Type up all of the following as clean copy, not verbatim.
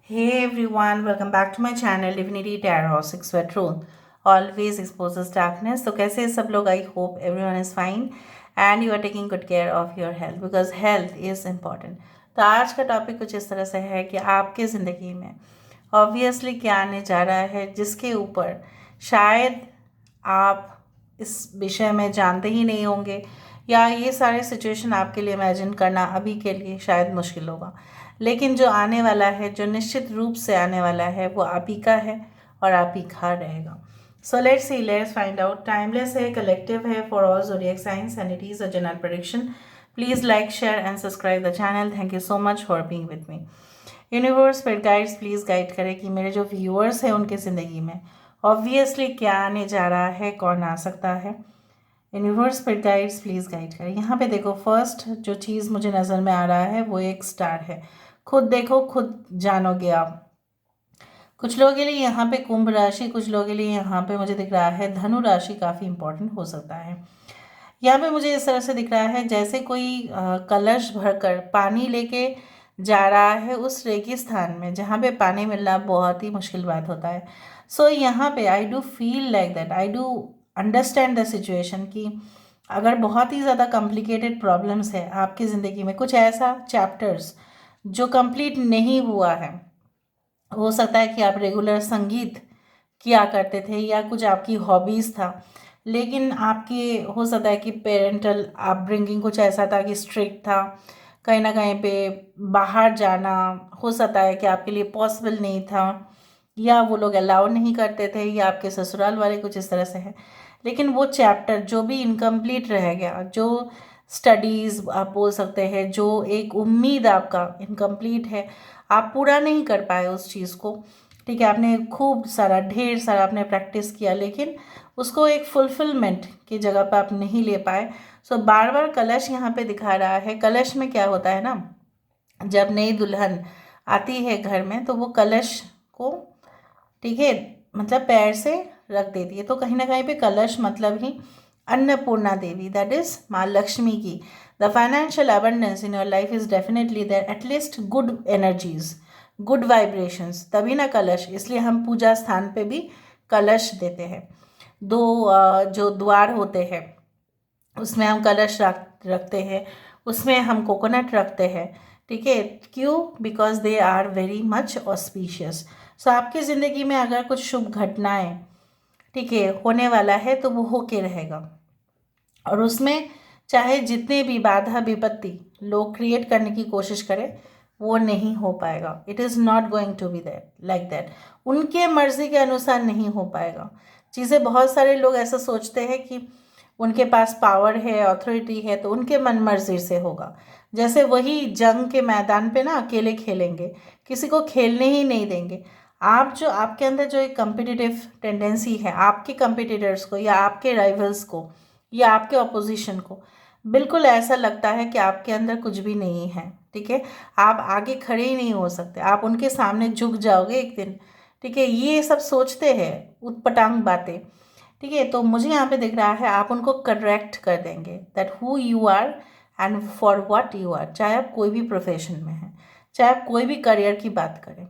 Hey everyone, welcome back to my channel Divinity Tarot 6 Red Rule. Always exposes darkness. तो कैसे हैं सब लोग? I hope everyone is fine and you are taking good care of your health because health is important. तो आज का topic कुछ इस तरह से है कि आपके ज़िंदगी में ऑब्वियसली क्या आने जा रहा है जिसके ऊपर शायद आप इस विषय में जानते ही नहीं होंगे या ये सारे सिचुएशन आपके लिए इमेजिन करना अभी के लिए शायद मुश्किल होगा, लेकिन जो आने वाला है, जो निश्चित रूप से आने वाला है, वो आप ही का है और आप ही का रहेगा. So let's see, let's find out. Timeless है, कलेक्टिव है for all zodiac science and it is a general prediction. Please like, share and subscribe the channel. Thank you so much for being with me. Universe spirit guides please guide करें कि मेरे जो viewers हैं उनके ज़िंदगी में obviously क्या आने जा रहा है, कौन आ सकता है. Universe spirit guides please guide करें. यहाँ पे देखो, फर्स्ट जो चीज़ मुझे नज़र में आ रहा है वो एक स्टार है. खुद देखो, खुद जानोगे आप. कुछ लोगों के लिए यहाँ पे कुंभ राशि, कुछ लोगों के लिए यहाँ पे मुझे दिख रहा है धनु राशि काफ़ी इंपॉर्टेंट हो सकता है. यहाँ पे मुझे इस तरह से दिख रहा है जैसे कोई कलश भरकर पानी लेके जा रहा है उस रेगिस्तान में जहाँ पे पानी मिलना बहुत ही मुश्किल बात होता है. सो यहाँ पे I do feel like that, I do understand the situation कि अगर बहुत ही ज़्यादा कॉम्प्लिकेटेड प्रॉब्लम्स है आपकी ज़िंदगी में, कुछ ऐसा चैप्टर्स जो कंप्लीट नहीं हुआ है, हो सकता है कि आप रेगुलर संगीत किया करते थे या कुछ आपकी हॉबीज़ था, लेकिन आपके हो सकता है कि पेरेंटल अपब्रिंगिंग कुछ ऐसा था कि स्ट्रिक्ट था, कहीं ना कहीं पे बाहर जाना हो सकता है कि आपके लिए पॉसिबल नहीं था या वो लोग अलाउ नहीं करते थे या आपके ससुराल वाले कुछ इस तरह से है. लेकिन वो चैप्टर जो भी इनकम्प्लीट रह गया, जो स्टडीज़ आप बोल सकते हैं, जो एक उम्मीद आपका इनकम्प्लीट है, आप पूरा नहीं कर पाए उस चीज़ को. ठीक है, आपने खूब सारा ढेर सारा आपने प्रैक्टिस किया लेकिन उसको एक फुलफिलमेंट की जगह पर आप नहीं ले पाए. सो बार बार कलश यहाँ पे दिखा रहा है. कलश में क्या होता है ना, जब नई दुल्हन आती है घर में तो वो कलश को, ठीक है, मतलब पैर से रख देती है. तो कहीं ना कहीं पे कलश मतलब ही अन्नपूर्णा देवी, दैट इज माँ लक्ष्मी की. The financial abundance in your life is definitely there, at least good energies, good vibrations, तभी ना कलश. इसलिए हम पूजा स्थान पे भी कलश देते हैं. दो जो द्वार होते हैं उसमें हम कलश रखते हैं, उसमें हम कोकोनट रखते हैं. ठीक है, क्यों? Because they are very much auspicious. So आपकी ज़िंदगी में अगर कुछ शुभ घटनाएं, ठीक है, होने वाला है तो वो होके रहेगा और उसमें चाहे जितने भी बाधा विपत्ति लोग क्रिएट करने की कोशिश करें वो नहीं हो पाएगा. It is not going to be that like that. उनके मर्जी के अनुसार नहीं हो पाएगा चीज़ें. बहुत सारे लोग ऐसा सोचते हैं कि उनके पास पावर है, अथॉरिटी है, तो उनके मन मर्जी से होगा. जैसे वही जंग के मैदान पे ना अकेले खेलेंगे, किसी को खेलने ही नहीं देंगे. आप जो आपके अंदर जो एक कम्पिटिटिव टेंडेंसी है, आपके कंपिटिटर्स को या आपके राइवल्स को या आपके ऑपोजिशन को बिल्कुल ऐसा लगता है कि आपके अंदर कुछ भी नहीं है. ठीक है, आप आगे खड़े ही नहीं हो सकते, आप उनके सामने झुक जाओगे एक दिन. ठीक है, ये सब सोचते हैं उटपटांग बातें. ठीक है, तो मुझे यहाँ पे दिख रहा है आप उनको करेक्ट कर देंगे that who you are and for what you are. चाहे आप कोई भी प्रोफेशन में हैं, चाहे आप कोई भी करियर की बात करें,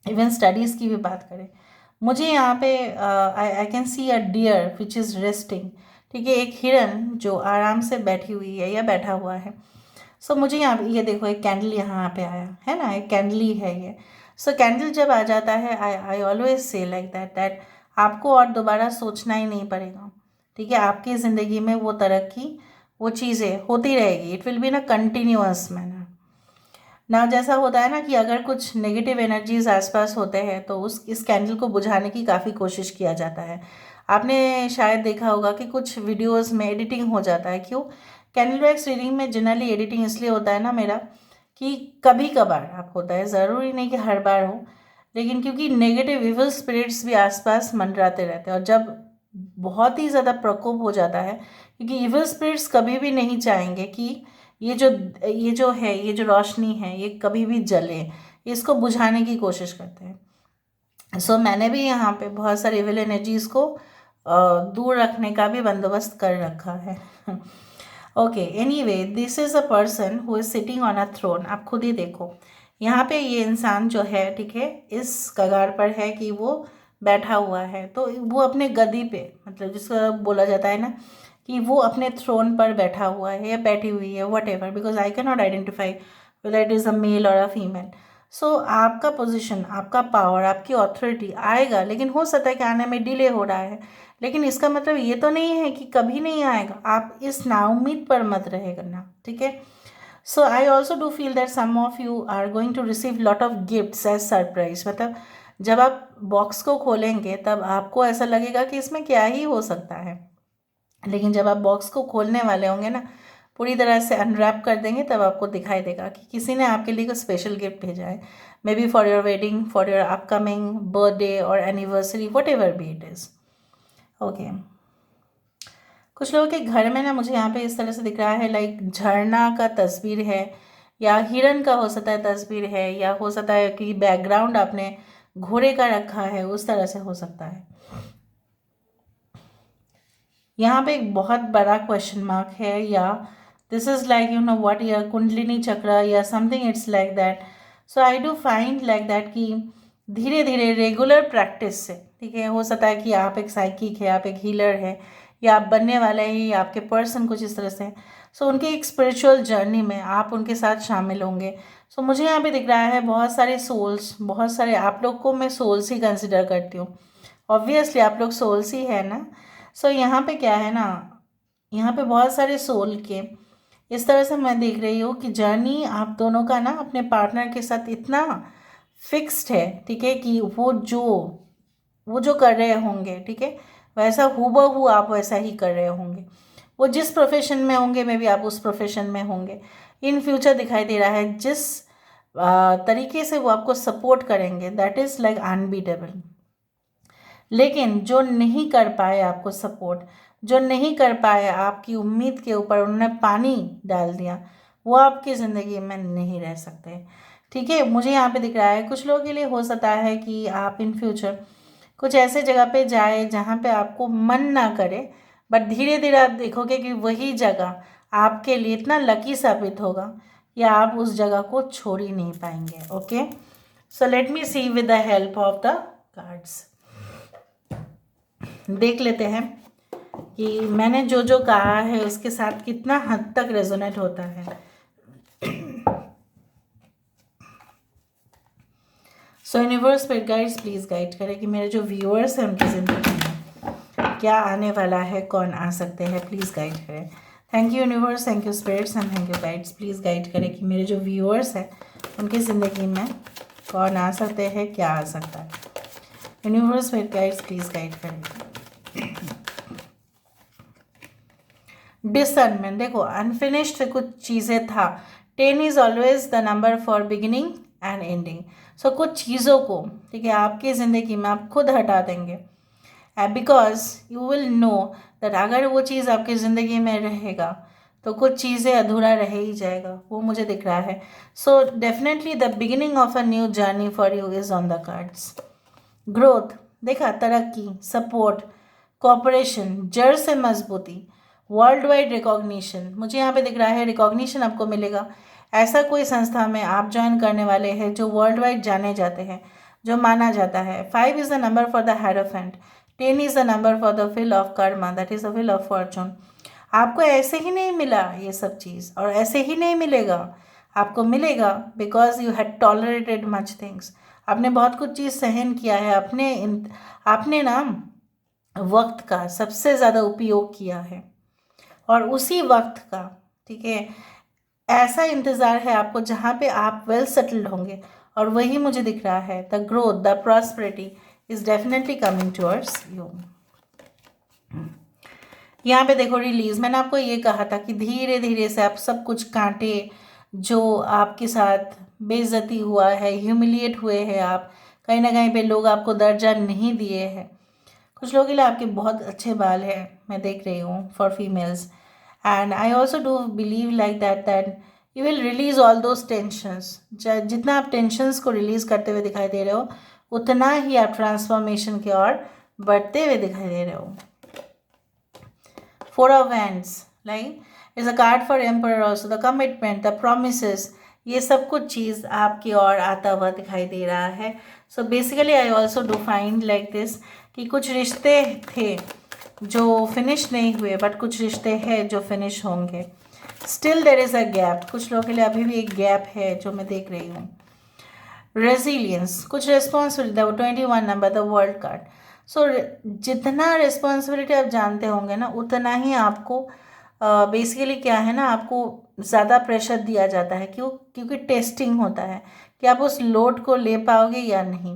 इवन स्टडीज़ की भी बात करें. मुझे यहाँ पे I can see a deer which is resting. ठीक है, एक हिरन जो आराम से बैठी हुई है या बैठा हुआ है. सो मुझे यहाँ पे ये देखो, एक कैंडल यहाँ पे आया है ना, एक कैंडल ही है ये. सो कैंडल जब आ जाता है, I always say like that आपको और दोबारा सोचना ही नहीं पड़ेगा. ठीक है, आपकी ज़िंदगी में वो तरक्की, वो चीज़ें होती रहेगी. It will be in a continuous manner. ना जैसा होता है ना कि अगर कुछ नेगेटिव एनर्जीज आसपास होते हैं तो उस इस कैंडल को बुझाने की काफ़ी कोशिश किया जाता है. आपने शायद देखा होगा कि कुछ वीडियोस में एडिटिंग हो जाता है. क्यों? कैंडल वैक्स रीडिंग में जनरली एडिटिंग इसलिए होता है ना मेरा कि कभी कभार आप होता है, ज़रूरी नहीं कि हर बार हो, लेकिन क्योंकि नेगेटिव इवल स्पिरिट्स भी आसपास मंडराते रहते हैं और जब बहुत ही ज़्यादा प्रकोप हो जाता है, क्योंकि इवल स्पिरिट्स कभी भी नहीं चाहेंगे कि ये जो ये जो है, ये जो रोशनी है, ये कभी भी जले. इसको बुझाने की कोशिश करते हैं. सो मैंने भी यहाँ पे बहुत सारी इविल एनर्जीज़ को दूर रखने का भी बंदोबस्त कर रखा है. Okay, anyway, this is a person who is sitting on a throne. आप खुद ही देखो, यहाँ पे ये इंसान जो है, ठीक है, इस कगार पर है कि वो बैठा हुआ है, तो वो अपने गद्दी पे, मतलब जिसको बोला जाता है ना कि वो अपने थ्रोन पर बैठा हुआ है या बैठी हुई है, whatever, because I cannot identify whether it is a male or a female. सो आपका पोजीशन, आपका पावर, आपकी अथॉरिटी आएगा, लेकिन हो सकता है कि आने में डिले हो रहा है, लेकिन इसका मतलब ये तो नहीं है कि कभी नहीं आएगा। आप इस नाउम्मीद पर मत रहे करना, ठीक है। So I also do feel that some of you are going to receive lot of gifts as surprise. मतलब जब आप बॉक्स को खोलेंगे तब आपको ऐसा लगेगा कि इसमें क्या ही हो सकता है, लेकिन जब आप बॉक्स को खोलने वाले होंगे ना, पूरी तरह से अनरैप कर देंगे, तब आपको दिखाई देगा कि किसी ने आपके लिए कोई स्पेशल गिफ्ट भेजा है, maybe for your wedding, for your upcoming birthday और anniversary, whatever be it is. Okay, कुछ लोगों के घर में ना मुझे यहाँ पे इस तरह से दिख रहा है, लाइक झरना का तस्वीर है, या हिरन का हो सकता है तस्वीर है, या हो सकता है कि बैकग्राउंड आपने घोड़े का रखा है, उस तरह से हो सकता है। यहाँ पे एक बहुत बड़ा क्वेश्चन मार्क है, या this is like you know what, या कुंडलिनी चक्र या something, it's like that. So I do find like that कि धीरे धीरे रेगुलर प्रैक्टिस से, ठीक है, हो सकता है कि आप एक साइकिक है, आप एक हीलर है, या आप बनने वाले हैं, या आपके पर्सन कुछ इस तरह से। सो उनके एक स्पिरिचुअल जर्नी में आप उनके साथ शामिल होंगे। सो मुझे यहाँ पे दिख रहा है बहुत सारे सोल्स, बहुत सारे, आप लोग को मैं सोल्स ही कंसिडर करती हूँ, ऑब्वियसली आप लोग सोल्स ही है ना। सो यहाँ पे क्या है ना, यहाँ पे बहुत सारे सोल के इस तरह से मैं देख रही हूँ कि जर्नी आप दोनों का ना अपने पार्टनर के साथ इतना फिक्स्ड है, ठीक है, कि वो जो कर रहे होंगे, ठीक है, वैसा हूबहू आप वैसा ही कर रहे होंगे। वो जिस प्रोफेशन में होंगे, मे बी आप उस प्रोफेशन में होंगे। इन फ्यूचर दिखाई दे रहा है जिस तरीके से वो आपको सपोर्ट करेंगे, दैट इज़ लाइक अनबीटेबल। लेकिन जो नहीं कर पाए आपको सपोर्ट, जो नहीं कर पाए आपकी उम्मीद के ऊपर उन्होंने पानी डाल दिया, वो आपकी ज़िंदगी में नहीं रह सकते, ठीक है। मुझे यहाँ पे दिख रहा है कुछ लोगों के लिए हो सकता है कि आप इन फ्यूचर कुछ ऐसे जगह पे जाए जहाँ पे आपको मन ना करे, बट धीरे धीरे आप देखोगे कि वही जगह आपके लिए इतना लकी साबित होगा, या आप उस जगह को छोड़ ही नहीं पाएंगे। Okay, so let me see with the help of the cards. देख लेते हैं कि मैंने जो जो कहा है उसके साथ कितना हद तक रेजोनेट होता है। सो यूनिवर्स पर गाइड्स प्लीज़ गाइड करें कि मेरे जो व्यूअर्स हैं उनकी ज़िंदगी में क्या आने वाला है, कौन आ सकते हैं, प्लीज़ गाइड करें। Thank you universe, thank you spirits and thank you guides, please guide करें कि मेरे जो व्यूअर्स हैं उनकी ज़िंदगी में कौन आ सकते हैं, क्या आ सकता है। यूनिवर्स पर गाइड्स प्लीज़ गाइड करें। डिसर्नमेंट, देखो अनफिनिश्ड कुछ चीज़ें था। 10 is always the number for beginning and ending. So कुछ चीज़ों को, ठीक है, आपकी ज़िंदगी में आप खुद हटा देंगे, because you will know that अगर वो चीज़ आपकी ज़िंदगी में रहेगा तो कुछ चीज़ें अधूरा रह ही जाएगा, वो मुझे दिख रहा है। So definitely the beginning of a new journey for you is on the cards. Growth, देखा, तरक्की, सपोर्ट, कॉपरेशन, जड़ से मजबूती, वर्ल्ड वाइड रिकॉग्निशन, मुझे यहाँ पे दिख रहा है रिकॉग्निशन आपको मिलेगा। ऐसा कोई संस्था में आप ज्वाइन करने वाले हैं जो वर्ल्ड वाइड जाने जाते हैं, जो माना जाता है। 5 is the number for the hierophant, 10 is the number for the wheel of Karma, that is the wheel of Fortune. आपको ऐसे ही नहीं मिला ये सब चीज़, और ऐसे ही नहीं मिलेगा, आपको मिलेगा because you had tolerated much things. आपने बहुत कुछ चीज़ सहन किया है, आपने ना वक्त का सबसे ज़्यादा उपयोग किया है, और उसी वक्त का, ठीक है, ऐसा इंतज़ार है आपको जहाँ पे आप वेल सेटल्ड होंगे, और वही मुझे दिख रहा है। The growth, the prosperity is definitely coming towards you. यहाँ पे देखो रिलीज, मैंने आपको ये कहा था कि धीरे धीरे से आप सब कुछ कांटे जो आपके साथ बेइज्जती हुआ है, ह्यूमिलिएट हुए हैं आप, कहीं ना कहीं पे लोग आपको दर्जा नहीं दिए हैं। कुछ लोगों के लिए आपके बहुत अच्छे बाल हैं, मैं देख रही हूँ, for females. And I also do believe like that you will release all those tensions. जितना आप टेंशंस को रिलीज करते हुए दिखाई दे रहे हो, उतना ही आप ट्रांसफॉर्मेशन की ओर बढ़ते हुए दिखाई दे रहे हो। 4 of Wands, like, is a card for Emperor also. The commitment, the promises, ये सब कुछ चीज़ आपकी ओर आता हुआ दिखाई दे रहा है. So basically I also do find like this कि कुछ रिश्ते थे जो फिनिश नहीं हुए, बट कुछ रिश्ते हैं जो फिनिश होंगे. Still there is a gap. कुछ लोगों के लिए अभी भी एक गैप है जो मैं देख रही हूँ. रेजिलियंस, कुछ responsibility, the 21 number, the world card. So जितना रिस्पॉन्सिबिलिटी आप जानते होंगे ना, उतना ही आपको बेसिकली क्या है ना, आपको ज़्यादा प्रेशर दिया जाता है. क्योंकि टेस्टिंग होता है कि आप उस लोड को ले पाओगे या नहीं.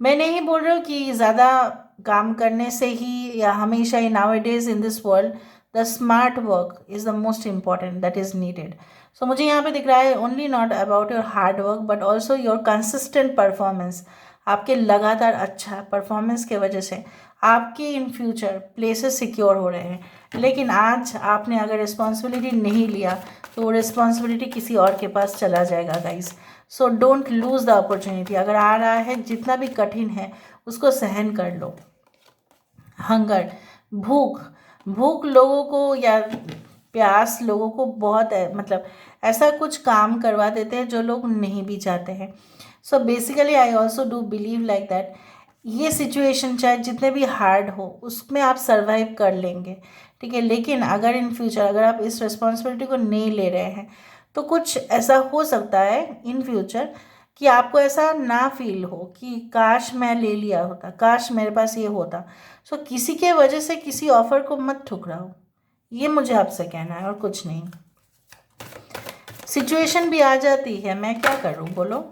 मैं नहीं बोल रही हूँ कि ज़्यादा काम करने से ही या हमेशा ही, now it is in this world the smart work is the most important that is needed. So मुझे यहाँ पे दिख रहा है only not about your hard work but also your consistent performance. आपके लगातार अच्छा परफॉर्मेंस के वजह से आपके इन फ्यूचर प्लेसेस सिक्योर हो रहे हैं. लेकिन आज आपने अगर रिस्पॉन्सिबिलिटी नहीं लिया तो वो रिस्पॉन्सिबिलिटी किसी और के पास चला जाएगा guys. So don't lose the opportunity. अगर आ रहा है, जितना भी कठिन है उसको सहन कर लो. हंगर, भूख. भूख लोगों को या प्यास लोगों को बहुत मतलब ऐसा कुछ काम करवा देते हैं जो लोग नहीं भी चाहते हैं. So basically I also do believe like that ये सिचुएशन चाहे जितने भी हार्ड हो उसमें आप सर्वाइव कर लेंगे. ठीक है, लेकिन अगर इन फ्यूचर अगर आप इस रिस्पॉन्सिबिलिटी को नहीं ले रहे हैं तो कुछ ऐसा हो सकता है इन फ्यूचर कि आपको ऐसा ना फील हो कि काश मैं ले लिया होता, काश मेरे पास ये होता. सो किसी के वजह से किसी ऑफर को मत ठुकराओ. ये मुझे आपसे कहना है और कुछ नहीं. सिचुएशन भी आ जाती है, मैं क्या करूँ बोलो.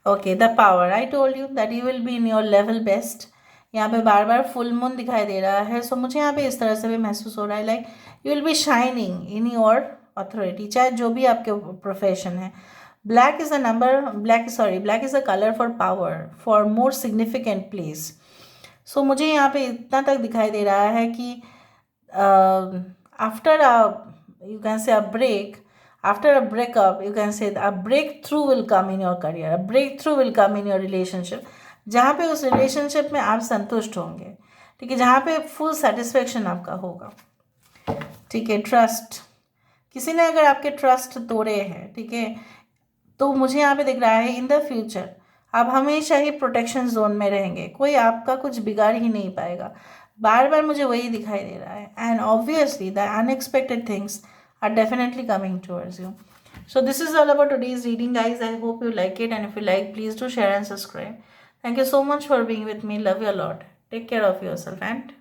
Okay, the power, I told you that you will be in your level best. यहाँ पे बार बार फुल मून दिखाई दे रहा है. सो मुझे यहाँ पे इस तरह से भी महसूस हो रहा है like you will be shining in your authority, चाहे जो भी आपके प्रोफेशन है. Black is a number, black is a colour for power, for more significant place. So मुझे यहाँ पे इतना तक दिखाई दे रहा है कि after you can say a break, after a breakup you can say a breakthrough will come in your career, a breakthrough will come in your relationship, जहाँ पे उस रिलेशनशिप में आप संतुष्ट होंगे. ठीक है, जहाँ पे फुल सेटिस्फेक्शन आपका होगा. ठीक है, ट्रस्ट, किसी ने अगर आपके ट्रस्ट तोड़े हैं, ठीक है, तो मुझे यहाँ पे दिख रहा है इन द फ्यूचर आप हमेशा ही प्रोटेक्शन जोन में रहेंगे. कोई आपका कुछ बिगाड़ ही नहीं पाएगा. बार बार मुझे वही दिखाई दे रहा है. And obviously the unexpected things are definitely coming towards you. So this is all about today's reading guys. I hope you like it, and if you like, please do share and subscribe. Thank you so much for being with me. Love you a lot. Take care of yourself and